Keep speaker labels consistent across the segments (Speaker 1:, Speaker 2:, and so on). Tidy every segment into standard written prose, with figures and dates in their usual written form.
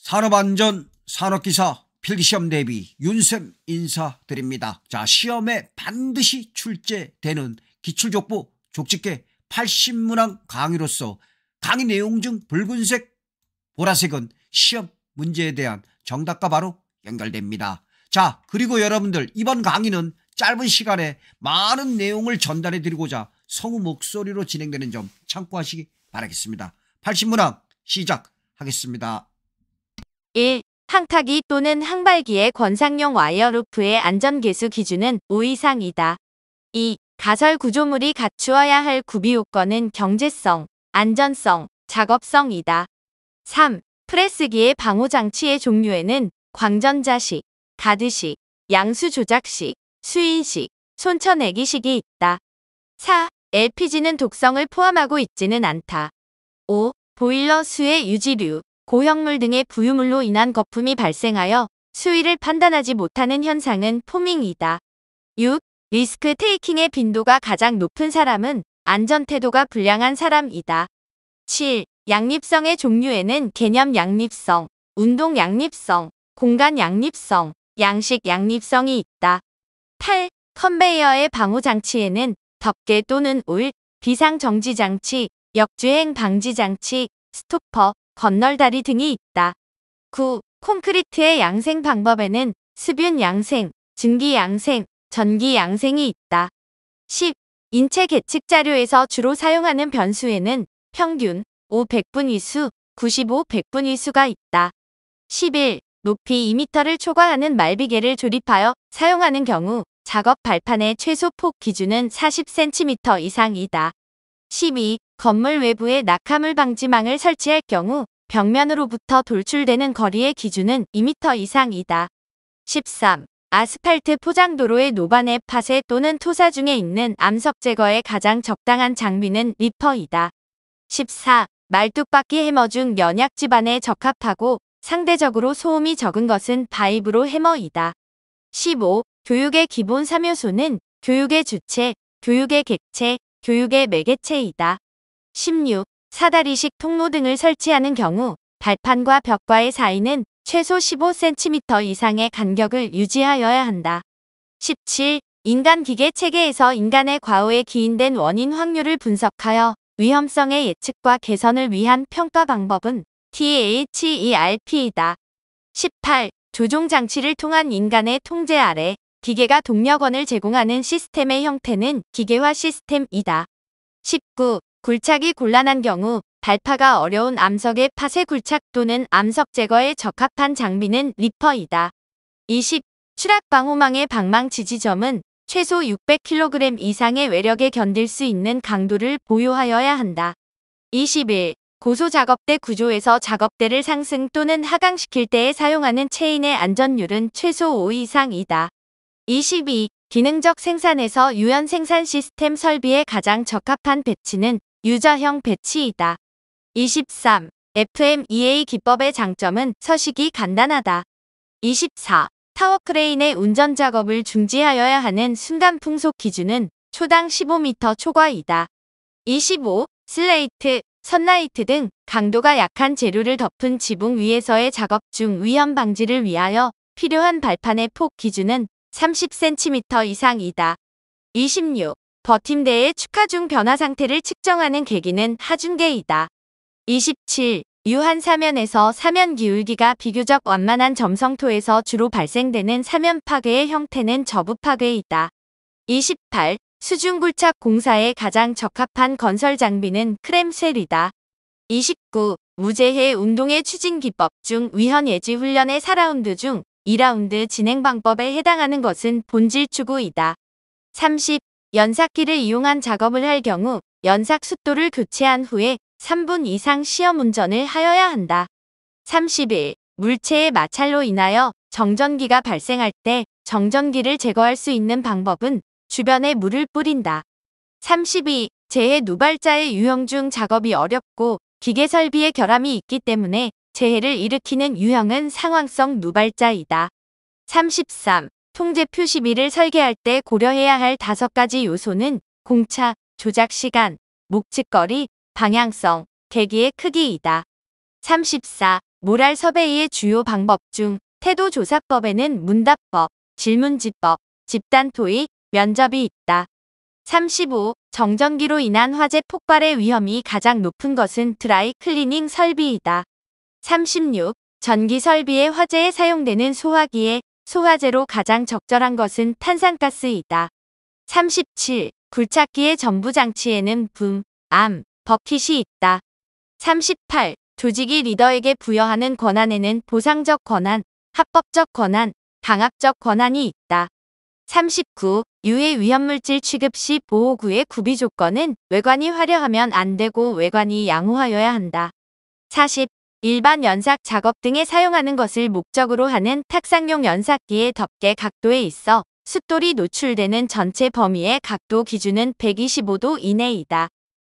Speaker 1: 산업안전 산업기사 필기시험 대비 윤쌤 인사드립니다. 자, 시험에 반드시 출제되는 기출족보 족집게 80문항 강의로서 강의 내용 중 붉은색, 보라색은 시험 문제에 대한 정답과 바로 연결됩니다. 자, 그리고 여러분들 이번 강의는 짧은 시간에 많은 내용을 전달해 드리고자 성우 목소리로 진행되는 점 참고하시기 바라겠습니다. 80문항 시작하겠습니다.
Speaker 2: 1. 항타기 또는 항발기의 권상용 와이어루프의 안전계수 기준은 5 이상이다. 2. 가설 구조물이 갖추어야 할 구비요건은 경제성, 안전성, 작업성이다. 3. 프레스기의 방호장치의 종류에는 광전자식, 가드식, 양수조작식, 수인식, 손쳐내기식이 있다. 4. LPG는 독성을 포함하고 있지는 않다. 5. 보일러 수의 유지류, 고형물 등의 부유물로 인한 거품이 발생하여 수위를 판단하지 못하는 현상은 포밍이다. 6. 리스크 테이킹의 빈도가 가장 높은 사람은 안전태도가 불량한 사람이다. 7. 양립성의 종류에는 개념 양립성, 운동 양립성, 공간 양립성, 양식 양립성이 있다. 8. 컨베이어의 방호장치에는 덮개 또는 올, 비상정지장치, 역주행 방지장치, 스토퍼, 건널다리 등이 있다. 9. 콘크리트의 양생 방법에는 습윤 양생, 증기 양생, 전기 양생이 있다. 10. 인체 계측 자료에서 주로 사용하는 변수에는 평균, 5 백분위수, 95 백분위수가 있다. 11. 높이 2m를 초과하는 말비계를 조립하여 사용하는 경우 작업 발판의 최소 폭 기준은 40cm 이상이다. 12. 건물 외부에 낙하물 방지망을 설치할 경우 벽면으로부터 돌출되는 거리의 기준은 2m 이상이다. 13. 아스팔트 포장도로의 노반의 파쇄 또는 토사 중에 있는 암석 제거에 가장 적당한 장비는 리퍼이다. 14. 말뚝박기 해머 중 연약 집안에 적합하고 상대적으로 소음이 적은 것은 바이브로 해머이다. 15. 교육의 기본 3요소는 교육의 주체, 교육의 객체, 교육의 매개체이다. 16. 사다리식 통로 등을 설치하는 경우 발판과 벽과의 사이는 최소 15cm 이상의 간격을 유지하여야 한다. 17. 인간 기계 체계에서 인간의 과오에 기인된 원인 확률을 분석하여 위험성의 예측과 개선을 위한 평가 방법은 THERP이다. 18. 조종 장치를 통한 인간의 통제 아래 기계가 동력원을 제공하는 시스템의 형태는 기계화 시스템이다. 19. 굴착이 곤란한 경우 발파가 어려운 암석의 파쇄 굴착 또는 암석 제거에 적합한 장비는 리퍼이다. 20. 추락 방호망의 방망 지지점은 최소 600kg 이상의 외력에 견딜 수 있는 강도를 보유하여야 한다. 21. 고소작업대 구조에서 작업대를 상승 또는 하강시킬 때에 사용하는 체인의 안전율은 최소 5 이상이다. 22. 기능적 생산에서 유연 생산 시스템 설비에 가장 적합한 배치는 유저형 배치이다. 23. FMEA 기법의 장점은 서식이 간단하다. 24. 타워크레인의 운전 작업을 중지하여야 하는 순간 풍속 기준은 초당 15m 초과이다. 25. 슬레이트, 선라이트 등 강도가 약한 재료를 덮은 지붕 위에서의 작업 중 위험 방지를 위하여 필요한 발판의 폭 기준은 30cm 이상이다. 26. 버팀대의 축하 중 변화 상태를 측정하는 계기는 하중계이다. 27. 유한 사면에서 사면 기울기가 비교적 완만한 점성토에서 주로 발생되는 사면 파괴의 형태는 저부 파괴이다. 28. 수중굴착 공사에 가장 적합한 건설 장비는 크렘쉘이다. 29. 무제해 운동의 추진 기법 중 위헌 예지 훈련의 4라운드 중 2라운드 진행 방법에 해당하는 것은 본질 추구이다. 30. 연삭기를 이용한 작업을 할 경우 연삭 숫도를 교체한 후에 3분 이상 시험 운전을 하여야 한다. 31. 물체의 마찰로 인하여 정전기가 발생할 때 정전기를 제거할 수 있는 방법은 주변에 물을 뿌린다. 32. 재해 누발자의 유형 중 작업이 어렵고 기계 설비의 결함이 있기 때문에 재해를 일으키는 유형은 상황성 누발자이다. 33. 통제 표시비를 설계할 때 고려해야 할 5가지 요소는 공차, 조작 시간, 목측거리, 방향성, 계기의 크기이다. 34. 모랄 섭외의 주요 방법 중 태도조사법에는 문답법, 질문지법, 집단 토의, 면접이 있다. 35. 정전기로 인한 화재 폭발의 위험이 가장 높은 것은 드라이 클리닝 설비이다. 36. 전기 설비의 화재에 사용되는 소화기에 소화제로 가장 적절한 것은 탄산가스이다. 37. 굴착기의 전부 장치에는 붐, 암, 버킷이 있다. 38. 조직이 리더에게 부여하는 권한에는 보상적 권한, 합법적 권한, 강압적 권한이 있다. 39. 유해 위험물질 취급 시 보호구의 구비 조건은 외관이 화려하면 안 되고 외관이 양호하여야 한다. 40. 일반 연삭 작업 등에 사용하는 것을 목적으로 하는 탁상용 연삭기의 덮개 각도에 있어 숫돌이 노출되는 전체 범위의 각도 기준은 125도 이내이다.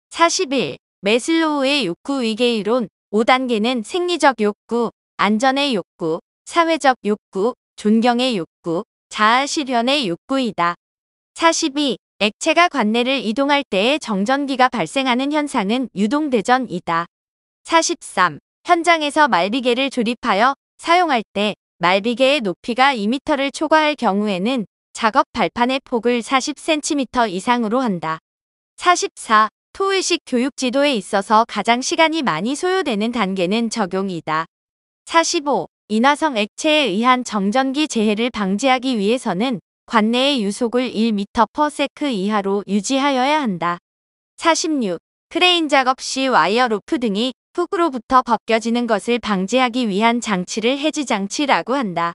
Speaker 2: 41. 매슬로우의 욕구 위계 이론 5단계는 생리적 욕구, 안전의 욕구, 사회적 욕구, 존경의 욕구, 자아 실현의 욕구이다. 42. 액체가 관내를 이동할 때에 정전기가 발생하는 현상은 유동대전이다. 43. 현장에서 말비계를 조립하여 사용할 때 말비계의 높이가 2m를 초과할 경우에는 작업 발판의 폭을 40cm 이상으로 한다. 44. 토의식 교육 지도에 있어서 가장 시간이 많이 소요되는 단계는 적용이다. 45. 인화성 액체에 의한 정전기 재해를 방지하기 위해서는 관내의 유속을 1m/s 이하로 유지하여야 한다. 46. 크레인 작업 시 와이어 로프 등이 훅으로부터 벗겨지는 것을 방지하기 위한 장치를 해지장치라고 한다.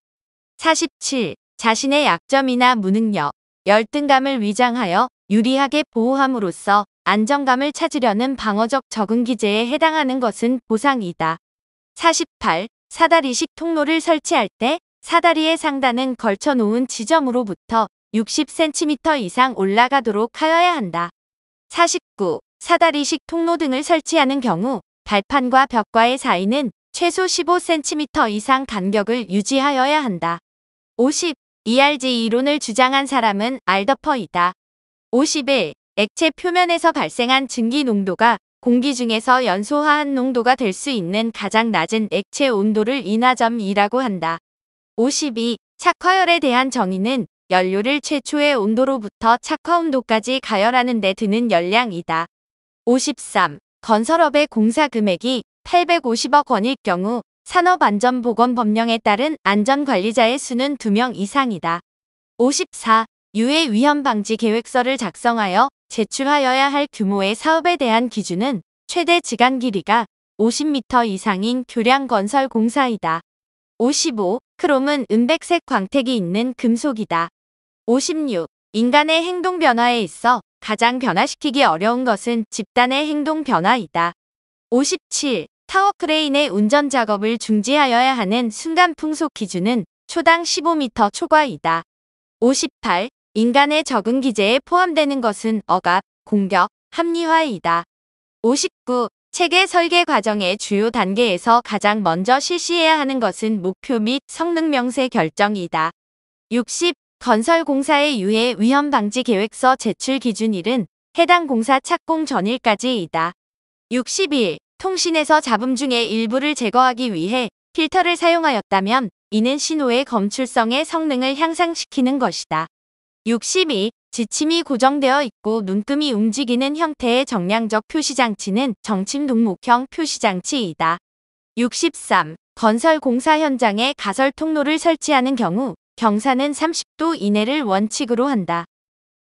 Speaker 2: 47. 자신의 약점이나 무능력, 열등감을 위장하여 유리하게 보호함으로써 안정감을 찾으려는 방어적 적응 기제에 해당하는 것은 보상이다. 48. 사다리식 통로를 설치할 때 사다리의 상단은 걸쳐놓은 지점으로부터 60cm 이상 올라가도록 하여야 한다. 49. 사다리식 통로 등을 설치하는 경우 발판과 벽과의 사이는 최소 15cm 이상 간격을 유지하여야 한다. 50. ERG 이론을 주장한 사람은 알더퍼이다. 51. 액체 표면에서 발생한 증기 농도가 공기 중에서 연소화한 농도가 될 수 있는 가장 낮은 액체 온도를 인화점이라고 한다. 52. 착화열에 대한 정의는 연료를 최초의 온도로부터 착화 온도까지 가열하는 데 드는 열량이다. 53. 건설업의 공사 금액이 850억 원일 경우 산업안전보건법령에 따른 안전관리자의 수는 2명 이상이다. 54. 유해 위험 방지 계획서를 작성하여 제출하여야 할 규모의 사업에 대한 기준은 최대 지간 길이가 50m 이상인 교량 건설 공사이다. 55. 크롬은 은백색 광택이 있는 금속이다. 56. 인간의 행동 변화에 있어 가장 변화시키기 어려운 것은 집단의 행동 변화이다. 57. 타워 크레인의 운전 작업을 중지하여야 하는 순간 풍속 기준은 초당 15m 초과이다. 58. 인간의 적응 기제에 포함되는 것은 억압, 공격, 합리화이다. 59. 체계 설계 과정의 주요 단계에서 가장 먼저 실시해야 하는 것은 목표 및 성능 명세 결정이다. 60. 건설 공사의 유해 위험 방지 계획서 제출 기준일은 해당 공사 착공 전일까지이다. 61. 통신에서 잡음 중의 일부를 제거하기 위해 필터를 사용하였다면 이는 신호의 검출성의 성능을 향상시키는 것이다. 62. 지침이 고정되어 있고 눈금이 움직이는 형태의 정량적 표시장치는 정침 동목형 표시장치이다. 63. 건설 공사 현장에 가설 통로를 설치하는 경우 경사는 30도 이내를 원칙으로 한다.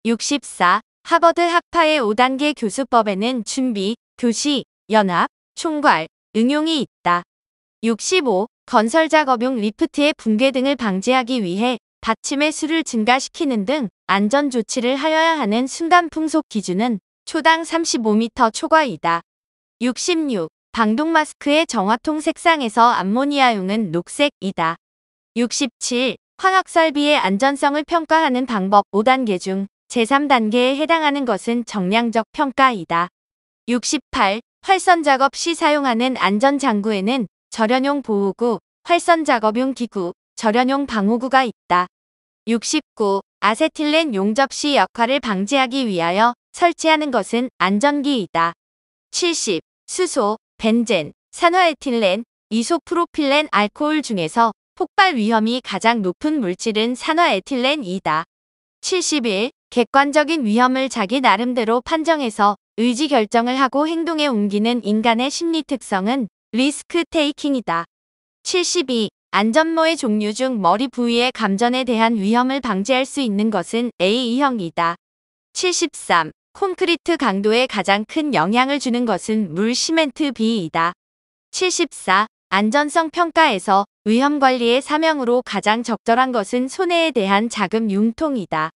Speaker 2: 64. 하버드 학파의 5단계 교수법에는 준비, 교시, 연합, 총괄, 응용이 있다. 65. 건설 작업용 리프트의 붕괴 등을 방지하기 위해 받침의 수를 증가시키는 등 안전 조치를 하여야 하는 순간 풍속 기준은 초당 35m 초과이다. 66. 방독 마스크의 정화통 색상에서 암모니아용은 녹색이다. 67. 화학 설비의 안전성을 평가하는 방법 5단계 중 제3단계에 해당하는 것은 정량적 평가이다. 68. 활선 작업 시 사용하는 안전장구에는 절연용 보호구, 활선 작업용 기구, 절연용 방호구가 있다. 69. 아세틸렌 용접시 역할을 방지하기 위하여 설치하는 것은 안전기이다. 70. 수소, 벤젠, 산화에틸렌, 이소프로필렌 알코올 중에서 폭발 위험이 가장 높은 물질은 산화에틸렌이다. 71. 객관적인 위험을 자기 나름대로 판정해서 의지 결정을 하고 행동에 옮기는 인간의 심리 특성은 리스크 테이킹이다. 72. 안전모의 종류 중 머리 부위의 감전에 대한 위험을 방지할 수 있는 것은 A형이다. 73. 콘크리트 강도에 가장 큰 영향을 주는 것은 물 시멘트 B이다. 74. 안전성 평가에서 위험 관리의 사명으로 가장 적절한 것은 손해에 대한 자금 융통이다.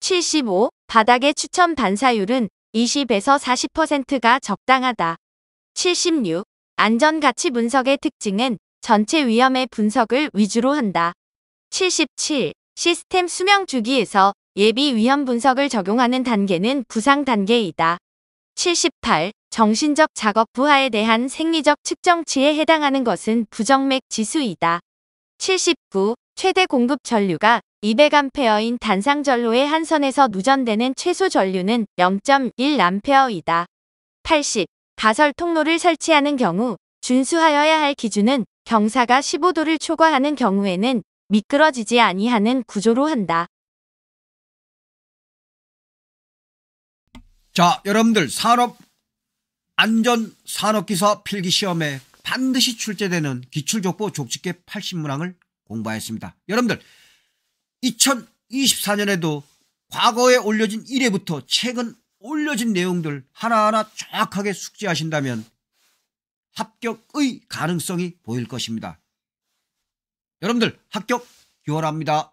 Speaker 2: 75. 바닥의 추천 반사율은 20에서 40%가 적당하다. 76. 안전가치 분석의 특징은 전체 위험의 분석을 위주로 한다. 77. 시스템 수명 주기에서 예비 위험 분석을 적용하는 단계는 부상 단계이다. 78. 정신적 작업 부하에 대한 생리적 측정치에 해당하는 것은 부정맥 지수이다. 79. 최대 공급 전류가 200A인 단상전로의 한 선에서 누전되는 최소 전류는 0.1A이다. 80. 가설 통로를 설치하는 경우 준수하여야 할 기준은 경사가 15도를 초과하는 경우에는 미끄러지지 아니하는 구조로 한다.
Speaker 1: 자, 여러분들 산업기사 필기시험에 반드시 출제되는 기출족보 족집게 80문항을 공부하였습니다. 여러분들 2024년에도 과거에 올려진 1회부터 최근 올려진 내용들 하나하나 정확하게 숙지하신다면 합격의 가능성이 보일 것입니다. 여러분들 합격 기원합니다.